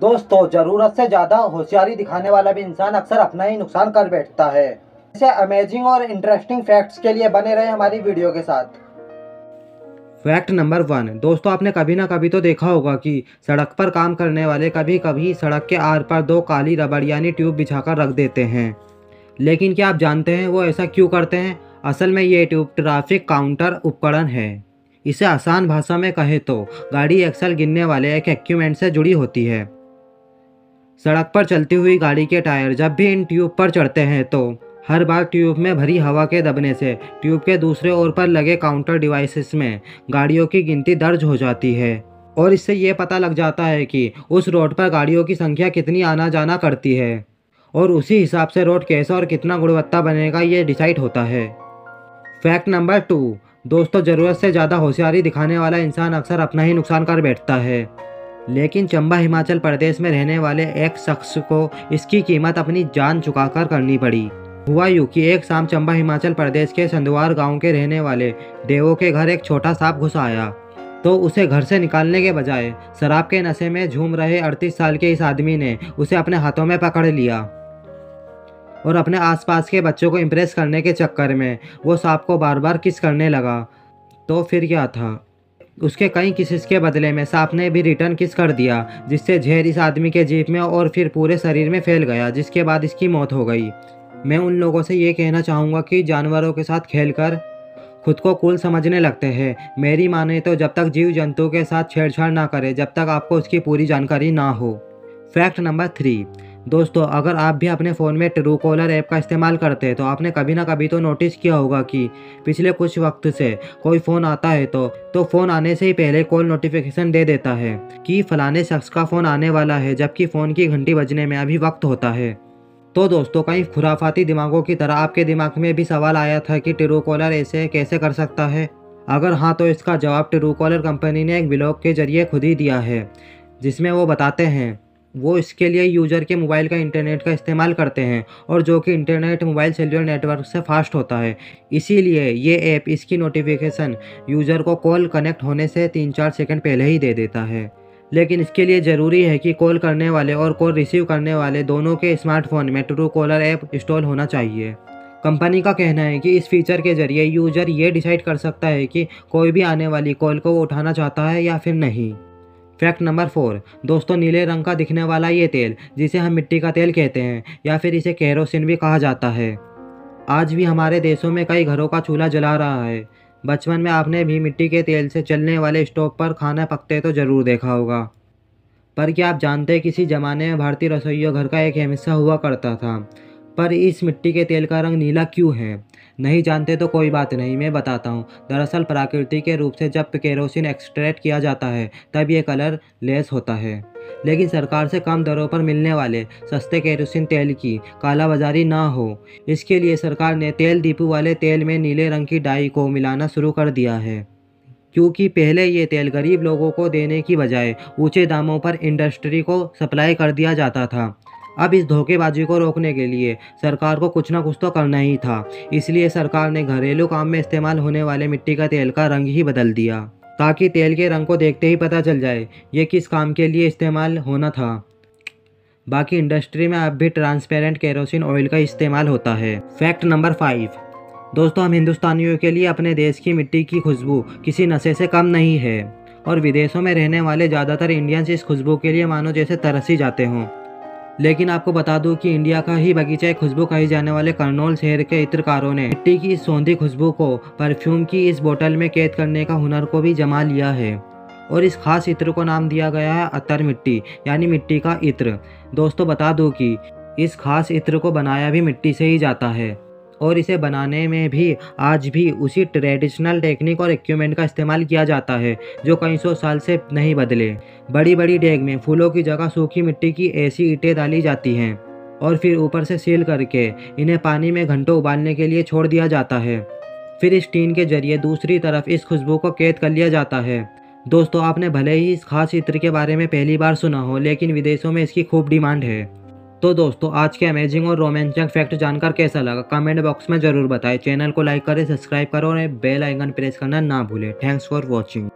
दोस्तों, जरूरत से ज्यादा होशियारी दिखाने वाला भी इंसान अक्सर अपना ही नुकसान कर बैठता है। ऐसे अमेजिंग और इंटरेस्टिंग फैक्ट्स के लिए बने रहे हमारी वीडियो के साथ। Fact number 1। दोस्तों, आपने कभी ना कभी तो देखा होगा कि सड़क पर काम करने वाले कभी कभी सड़क के आर पार दो काली रबड़ यानी ट्यूब बिछाकर रख देते हैं। लेकिन क्या आप जानते हैं वो ऐसा क्यों करते हैं? असल में ये ट्यूब ट्रैफिक काउंटर उपकरण है। इसे आसान भाषा में कहे तो गाड़ी एक्सल गिनने वाले एक इक्विपमेंट से जुड़ी होती है। सड़क पर चलती हुई गाड़ी के टायर जब भी इन ट्यूब पर चढ़ते हैं तो हर बार ट्यूब में भरी हवा के दबने से ट्यूब के दूसरे ओर पर लगे काउंटर डिवाइसेस में गाड़ियों की गिनती दर्ज हो जाती है और इससे ये पता लग जाता है कि उस रोड पर गाड़ियों की संख्या कितनी आना जाना करती है और उसी हिसाब से रोड कैसा और कितना गुणवत्ता बनेगा ये डिसाइड होता है। Fact number 2। दोस्तों, ज़रूरत से ज़्यादा होशियारी दिखाने वाला इंसान अक्सर अपना ही नुकसान कर बैठता है। लेकिन चंबा हिमाचल प्रदेश में रहने वाले एक शख्स को इसकी कीमत अपनी जान चुकाकर करनी पड़ी। हुआ यूं कि एक शाम चंबा हिमाचल प्रदेश के संधवार गांव के रहने वाले देवो के घर एक छोटा सांप घुस आया तो उसे घर से निकालने के बजाय शराब के नशे में झूम रहे 38 साल के इस आदमी ने उसे अपने हाथों में पकड़ लिया और अपने आसपास के बच्चों को इम्प्रेस करने के चक्कर में वो सांप को बार बार किस करने लगा। तो फिर क्या था, उसके कई किसेस के बदले में सांप ने भी रिटर्न किस कर दिया, जिससे जहर इस आदमी के जीभ में और फिर पूरे शरीर में फैल गया, जिसके बाद इसकी मौत हो गई। मैं उन लोगों से ये कहना चाहूँगा कि जानवरों के साथ खेलकर खुद को कूल समझने लगते हैं। मेरी माने तो जब तक जीव जंतु के साथ छेड़छाड़ ना करें जब तक आपको उसकी पूरी जानकारी ना हो। Fact number 3। दोस्तों, अगर आप भी अपने फ़ोन में ट्रू कॉलर ऐप का इस्तेमाल करते हैं तो आपने कभी ना कभी तो नोटिस किया होगा कि पिछले कुछ वक्त से कोई फ़ोन आता है तो फ़ोन आने से ही पहले कॉल नोटिफिकेशन दे देता है कि फलाने शख्स का फ़ोन आने वाला है, जबकि फ़ोन की घंटी बजने में अभी वक्त होता है। तो दोस्तों, कई खुराफाती दिमागों की तरह आपके दिमाग में भी सवाल आया था कि ट्रू कॉलर ऐसे कैसे कर सकता है? अगर हाँ, तो इसका जवाब ट्रू कॉलर कंपनी ने एक ब्लॉग के जरिए खुद ही दिया है, जिसमें वो बताते हैं वो इसके लिए यूज़र के मोबाइल का इंटरनेट का इस्तेमाल करते हैं और जो कि इंटरनेट मोबाइल सेलुलर नेटवर्क से फास्ट होता है। इसीलिए ये ऐप इसकी नोटिफिकेशन यूज़र को कॉल कनेक्ट होने से 3-4 सेकंड पहले ही दे देता है। लेकिन इसके लिए ज़रूरी है कि कॉल करने वाले और कॉल रिसीव करने वाले दोनों के स्मार्टफोन में ट्रू कॉलर ऐप इंस्टॉल होना चाहिए। कंपनी का कहना है कि इस फीचर के जरिए यूज़र ये डिसाइड कर सकता है कि कोई भी आने वाली कॉल को वो उठाना चाहता है या फिर नहीं। Fact number 4। दोस्तों, नीले रंग का दिखने वाला ये तेल, जिसे हम मिट्टी का तेल कहते हैं या फिर इसे केरोसिन भी कहा जाता है, आज भी हमारे देशों में कई घरों का चूल्हा जला रहा है। बचपन में आपने भी मिट्टी के तेल से चलने वाले स्टोव पर खाना पकते तो ज़रूर देखा होगा। पर क्या आप जानते हैं किसी ज़माने में भारतीय रसोइयों घर का एक हिस्सा हुआ करता था। पर इस मिट्टी के तेल का रंग नीला क्यों है? नहीं जानते तो कोई बात नहीं, मैं बताता हूँ। दरअसल प्राकृतिक के रूप से जब केरोसिन एक्सट्रैक्ट किया जाता है तब ये कलर लेस होता है। लेकिन सरकार से कम दरों पर मिलने वाले सस्ते केरोसिन तेल की कालाबाजारी ना हो, इसके लिए सरकार ने तेल डिपो वाले तेल में नीले रंग की डाई को मिलाना शुरू कर दिया है। क्योंकि पहले ये तेल गरीब लोगों को देने की बजाय ऊंचे दामों पर इंडस्ट्री को सप्लाई कर दिया जाता था। अब इस धोखेबाजी को रोकने के लिए सरकार को कुछ ना कुछ तो करना ही था। इसलिए सरकार ने घरेलू काम में इस्तेमाल होने वाले मिट्टी का तेल का रंग ही बदल दिया, ताकि तेल के रंग को देखते ही पता चल जाए ये किस काम के लिए इस्तेमाल होना था। बाकी इंडस्ट्री में अब भी ट्रांसपेरेंट केरोसिन ऑयल का इस्तेमाल होता है। Fact number 5। दोस्तों, हम हिंदुस्तानियों के लिए अपने देश की मिट्टी की खुशबू किसी नशे से कम नहीं है और विदेशों में रहने वाले ज़्यादातर इंडियंस इस खुशबू के लिए मानो जैसे तरस ही जाते हों। लेकिन आपको बता दूं कि इंडिया का ही बगीचा खुशबू कही जाने वाले करनौल शहर के इत्रकारों ने मिट्टी की इस सौंधी खुशबू को परफ्यूम की इस बोतल में कैद करने का हुनर को भी जमा लिया है और इस खास इत्र को नाम दिया गया है अतर मिट्टी, यानी मिट्टी का इत्र। दोस्तों, बता दूं कि इस खास इत्र को बनाया भी मिट्टी से ही जाता है और इसे बनाने में भी आज भी उसी ट्रेडिशनल टेक्निक और इक्विपमेंट का इस्तेमाल किया जाता है जो कई सौ साल से नहीं बदले। बड़ी बड़ी डेग में फूलों की जगह सूखी मिट्टी की ऐसी ईंटें डाली जाती हैं और फिर ऊपर से सील करके इन्हें पानी में घंटों उबालने के लिए छोड़ दिया जाता है। फिर इस टीन के जरिए दूसरी तरफ इस खुशबू को कैद कर लिया जाता है। दोस्तों, आपने भले ही इस खास इत्र के बारे में पहली बार सुना हो, लेकिन विदेशों में इसकी खूब डिमांड है। तो दोस्तों, आज के अमेजिंग और रोमांचक फैक्ट जानकर कैसा लगा कमेंट बॉक्स में ज़रूर बताएं। चैनल को लाइक करें, सब्सक्राइब करो और बेल आइकन प्रेस करना ना भूलें। Thanks for watching.